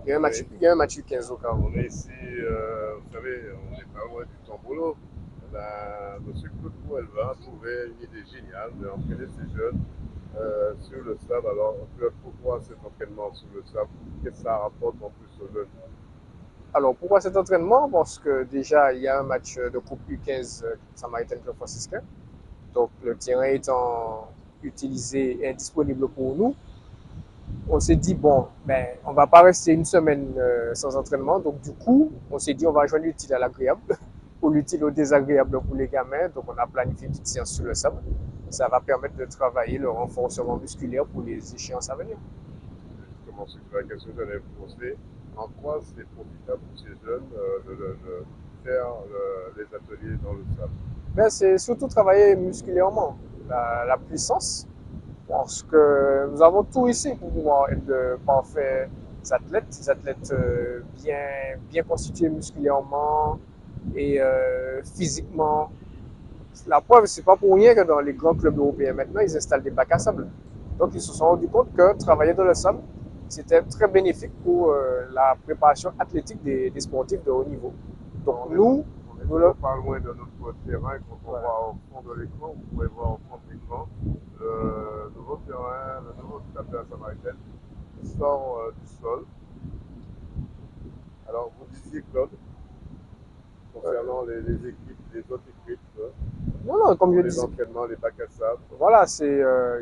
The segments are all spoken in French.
Il y a un match du 15 au cas où. On est ici, vous savez, on n'est pas loin du Tombolo. Monsieur Claude elle va trouver une idée géniale d'entraîner ces jeunes sur le sable. Alors, pourquoi cet entraînement sur le sable? Qu'est-ce que ça rapporte en plus aux jeunes? Alors, pourquoi cet entraînement? Parce que déjà, il y a un match de Coupe U15 Samaritain Club Franciscain. Donc, le terrain étant utilisé et disponible pour nous, on s'est dit, bon, ben, on va pas rester une semaine sans entraînement. Donc, du coup, on s'est dit, on va joindre l'utile à l'agréable ou l'utile au désagréable pour les gamins. Donc, on a planifié une petite séance sur le sable. Ça va permettre de travailler le renforcement musculaire pour les échéances à venir. Justement, c'est la question que j'allais vous poser. En quoi c'est profitable pour ces jeunes de faire les ateliers dans le sable? Ben, c'est surtout travailler musculairement, la puissance, parce que nous avons tout ici pour pouvoir être de parfaits athlètes, des athlètes bien constitués musculairement et physiquement. La preuve, c'est pas pour rien que dans les grands clubs européens maintenant, ils installent des bacs à sable. Donc, ils se sont rendus compte que travailler dans le sable, c'était très bénéfique pour la préparation athlétique des sportifs de haut niveau. Donc, nous, on est toujours pas loin de notre terrain. Quand on voit au fond de l'écran, vous pouvez voir au fond de l'écran le nouveau terrain, le nouveau stade de la Samaritaine qui sort du sol. Alors, vous disiez, Claude, concernant les équipes, les autres équipes, non, non, comme je les disais, entraînements, les bacs à sable. voilà,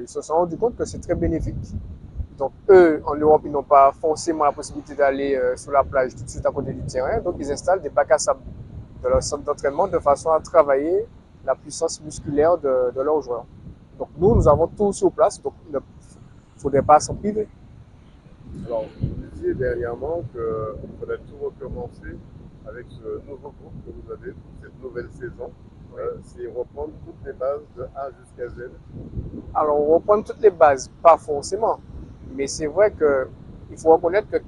ils se sont rendus compte que c'est très bénéfique. Donc, eux, en Europe, ils n'ont pas forcément la possibilité d'aller sur la plage tout de suite à côté du terrain. Donc, ils installent des bacs à sable dans leur centre d'entraînement de façon à travailler la puissance musculaire de leurs joueurs. Donc, nous avons tout sur place. Donc, il ne faudrait pas s'en priver. Alors, vous disiez dernièrement qu'il faudrait tout recommencer avec ce nouveau groupe que vous avez pour cette nouvelle saison. C'est reprendre toutes les bases de A jusqu'à Z. Alors, on reprend toutes les bases, pas forcément. Mais c'est vrai qu'il faut reconnaître que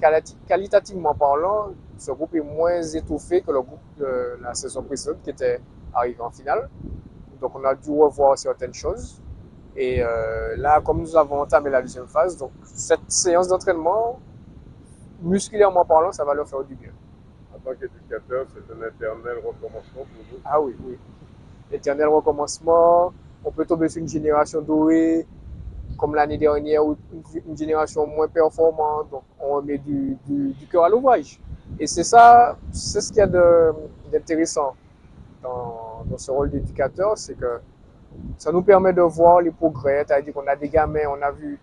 qualitativement parlant, ce groupe est moins étouffé que le groupe de la saison précédente qui était arrivé en finale. Donc, on a dû revoir certaines choses. Et là, comme nous avons entamé la deuxième phase, donc cette séance d'entraînement, musculairement parlant, ça va leur faire du bien. En tant qu'éducateur, c'est un éternel recommencement pour vous. Ah oui, oui. Éternel recommencement, on peut tomber sur une génération dorée, comme l'année dernière, ou une génération moins performante. Donc, on remet du cœur à l'ouvrage. Et c'est ça, c'est ce qu'il y a d'intéressant dans ce rôle d'éducateur, c'est que ça nous permet de voir les progrès. C'est-à-dire qu'on a des gamins, on a vu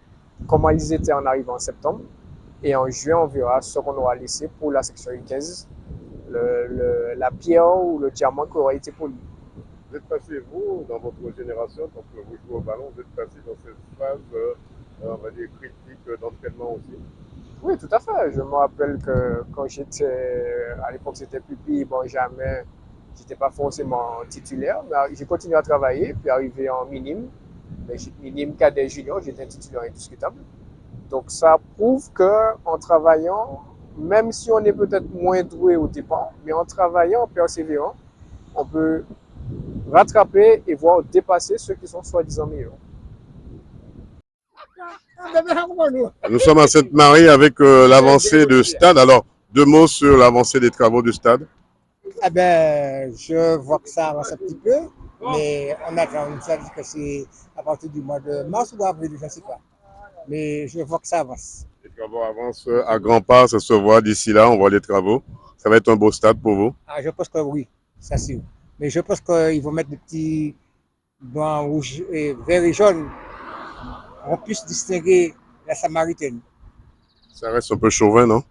comment ils étaient en arrivant en septembre. Et en juin, on verra ce qu'on aura laissé pour la section U15, la pierre ou le diamant qui aura été poli. Vous êtes passé, vous, dans votre génération, quand vous jouez au ballon, vous êtes passé dans cette phase, on va dire, critique d'entraînement aussi. Oui, tout à fait. Je me rappelle que quand j'étais, à l'époque, c'était Pupi, bon, jamais, j'étais pas forcément titulaire, mais j'ai continué à travailler, puis arrivé en minime, minime cadet junior, j'étais un titulaire indiscutable. Donc, ça prouve que en travaillant, même si on est peut-être moins doué au départ, mais en travaillant, en persévérant, on peut rattraper et voire dépasser ceux qui sont soi-disant meilleurs. Nous sommes à Sainte-Marie avec l'avancée de stade. Alors, deux mots sur l'avancée des travaux du stade. Eh ben, je vois que ça avance un petit peu, mais on attend, ça dit que c'est à partir du mois de mars ou avril, je ne sais pas. Mais je vois que ça avance. Les travaux avancent à grands pas, ça se voit d'ici là, on voit les travaux. Ça va être un beau stade pour vous. Ah, je pense que oui, ça c'est. Mais je pense qu'ils vont mettre des petits blancs, rouges, et verts et jaunes. On puisse distinguer la Samaritaine. Ça reste un peu chauvin, non?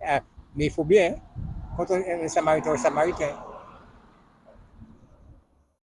Ah, mais il faut bien, hein, quand on est Samaritain,